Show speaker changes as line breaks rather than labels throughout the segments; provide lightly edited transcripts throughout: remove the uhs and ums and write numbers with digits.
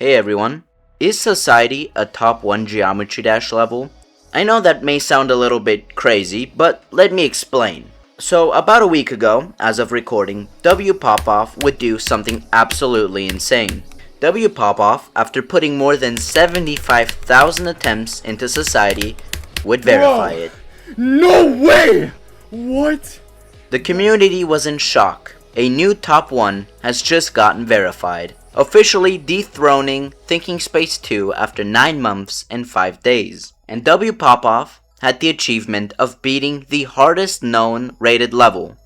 Hey everyone, is Society a top 1 Geometry Dash level? I know that may sound a little bit crazy, but let me explain. So about a week ago, as of recording, wPopoff would do something absolutely insane. wPopoff, after putting more than 75,000 attempts into Society, would verify it.
No way! What?
The community was in shock. A new top 1 has just gotten verified, officially dethroning Thinking Space 2 after 9 months and 5 days. And wPopoff had the achievement of beating the hardest known rated level.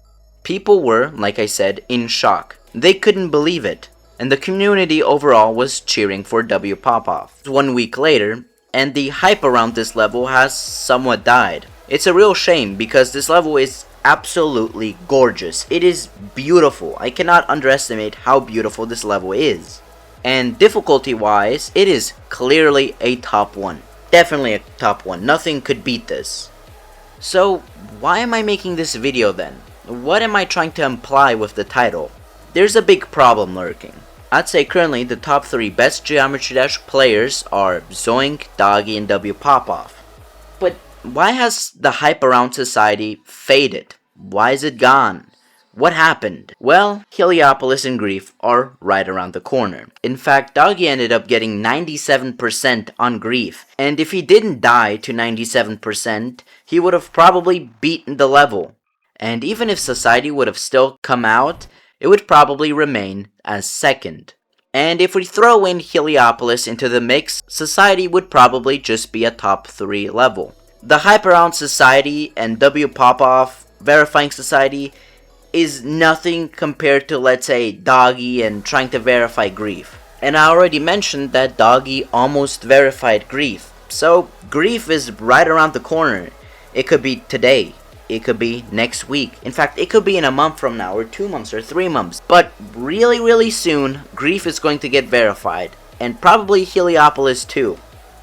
People were, like I said, in shock. They couldn't believe it, and the community overall was cheering for wPopoff. 1 week later, and the hype around this level has somewhat died. It's a real shame because this level is absolutely gorgeous. It is beautiful. I cannot underestimate how beautiful this level is. And difficulty wise, it is clearly a top 1. Definitely a top 1. Nothing could beat this. So why am I making this video then? What am I trying to imply with the title? There's a big problem lurking. I'd say currently the top 3 best Geometry Dash players are Zoink, Doggy, and wPopoff. But why has the hype around Society faded? Why is it gone? What happened? Well, Heliopolis and Grief are right around the corner. In fact, Doggy ended up getting 97% on Grief, and if he didn't die to 97%, he would have probably beaten the level. And even if Society would have still come out, it would probably remain as second. And if we throw in Heliopolis into the mix, Society would probably just be a top 3 level. The hype around Society and wPopoff verifying Society is nothing compared to, let's say, Doggy and trying to verify Grief. And I already mentioned that Doggy almost verified Grief. So Grief is right around the corner. It could be today. It could be next week. In fact, it could be in a month from now, or 2 months, or 3 months. But really soon, Grief is going to get verified. And probably Heliopolis too.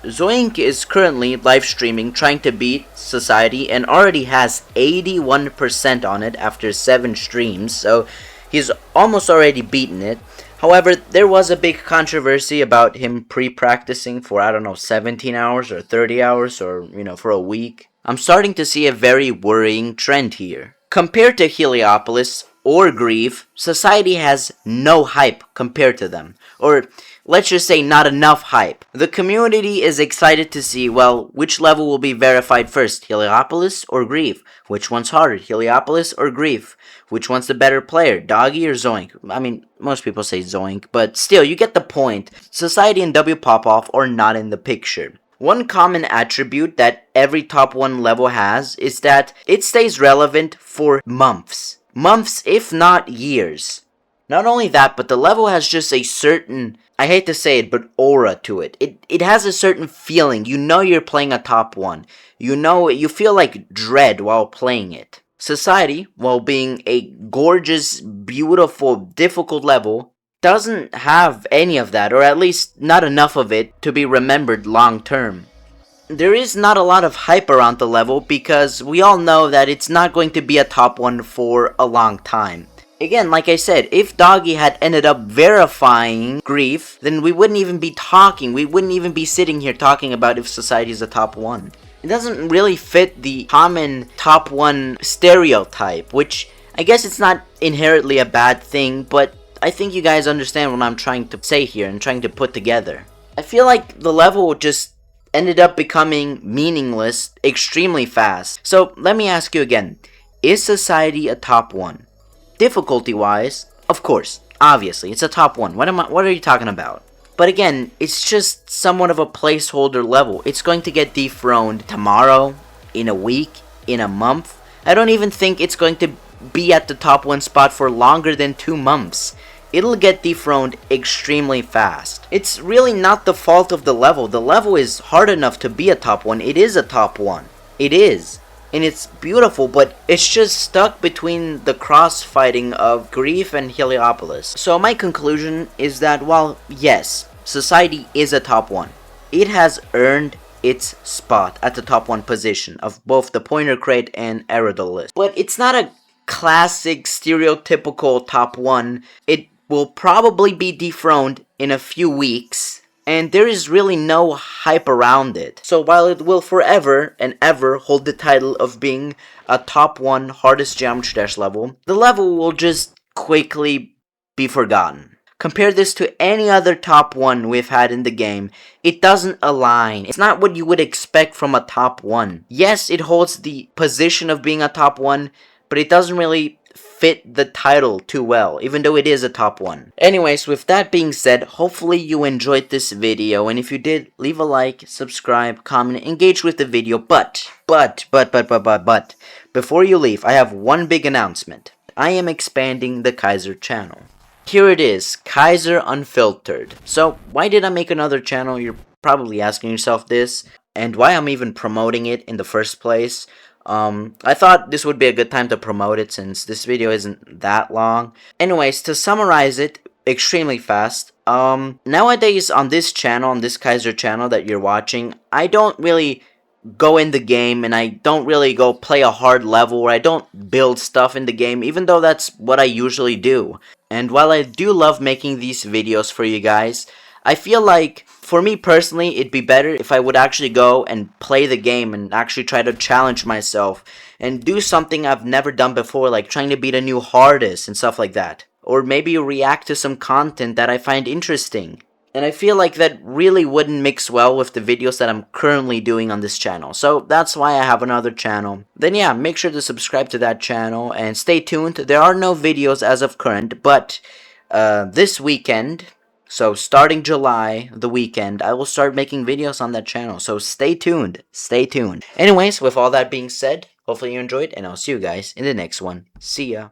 Zoink is currently live streaming trying to beat Society and already has 81% on it after 7 streams, so he's almost already beaten it. However, there was a big controversy about him pre-practicing for, 17 hours or 30 hours or, for a week. I'm starting to see a very worrying trend here. Compared to Heliopolis or Grief, Society has no hype compared to them. Or let's just say not enough hype. The community is excited to see, well, which level will be verified first, Heliopolis or Grief? Which one's harder, Heliopolis or Grief? Which one's the better player, Doggy or Zoink? I mean, most people say Zoink, but still, you get the point. Society and wPopoff are not in the picture. One common attribute that every top 1 level has is that it stays relevant for months. Months, if not years. Not only that, but the level has just a certain, I hate to say it, but aura to it. It has a certain feeling. You know you're playing a top 1. You feel like dread while playing it. Society, while being a gorgeous, beautiful, difficult level, doesn't have any of that, or at least not enough of it to be remembered long term. There is not a lot of hype around the level because we all know that it's not going to be a top 1 for a long time. Again, like I said, if Doggy had ended up verifying Grief, then we wouldn't even be talking. We wouldn't even be sitting here talking about if Society is a top 1. It doesn't really fit the common top 1 stereotype, which I guess it's not inherently a bad thing, but I think you guys understand what I'm trying to say here and trying to put together. I feel like the level just ended up becoming meaningless extremely fast. So let me ask you again, is Society a top 1? Difficulty wise, of course, obviously, it's a top 1. What are you talking about? But again, it's just somewhat of a placeholder level. It's going to get dethroned tomorrow, in a week, in a month. I don't even think it's going to be at the top 1 spot for longer than 2 months. It'll get dethroned extremely fast. It's really not the fault of the level. The level is hard enough to be a top 1. It is a top 1. It is. And it's beautiful, but it's just stuck between the cross-fighting of Grief and Heliopolis. So my conclusion is that while, yes, Society is a top 1, it has earned its spot at the top 1 position of both the Pointer Crate and AREDL list. But it's not a classic, stereotypical top 1. It will probably be dethroned in a few weeks, and there is really no hype around it. So while it will forever and ever hold the title of being a top 1 hardest Geometry Dash level, the level will just quickly be forgotten. Compare this to any other top 1 we've had in the game, it doesn't align. It's not what you would expect from a top 1. Yes, it holds the position of being a top 1, but it doesn't really fit the title too well, even though it is a top 1. Anyways, with that being said, hopefully you enjoyed this video, and if you did, leave a like, subscribe, comment, engage with the video, but, before you leave, I have one big announcement. I am expanding the Kaiser channel. Here it is, Kaiser Unfiltered. So, why did I make another channel? You're probably asking yourself this, and why I'm even promoting it in the first place. I thought this would be a good time to promote it since this video isn't that long. Anyways, to summarize it extremely fast, nowadays on this channel, on this Kaiser channel that you're watching, I don't really go in the game and I don't really go play a hard level or I don't build stuff in the game, even though that's what I usually do. And while I do love making these videos for you guys, I feel like, for me personally, it'd be better if I would actually go and play the game and actually try to challenge myself and do something I've never done before, like trying to beat a new hardest and stuff like that. Or maybe react to some content that I find interesting. And I feel like that really wouldn't mix well with the videos that I'm currently doing on this channel. So that's why I have another channel. Then yeah, make sure to subscribe to that channel and stay tuned. There are no videos as of current, but this weekend, so starting July, the weekend, I will start making videos on that channel. So stay tuned. Stay tuned. Anyways, with all that being said, hopefully you enjoyed, and I'll see you guys in the next one. See ya.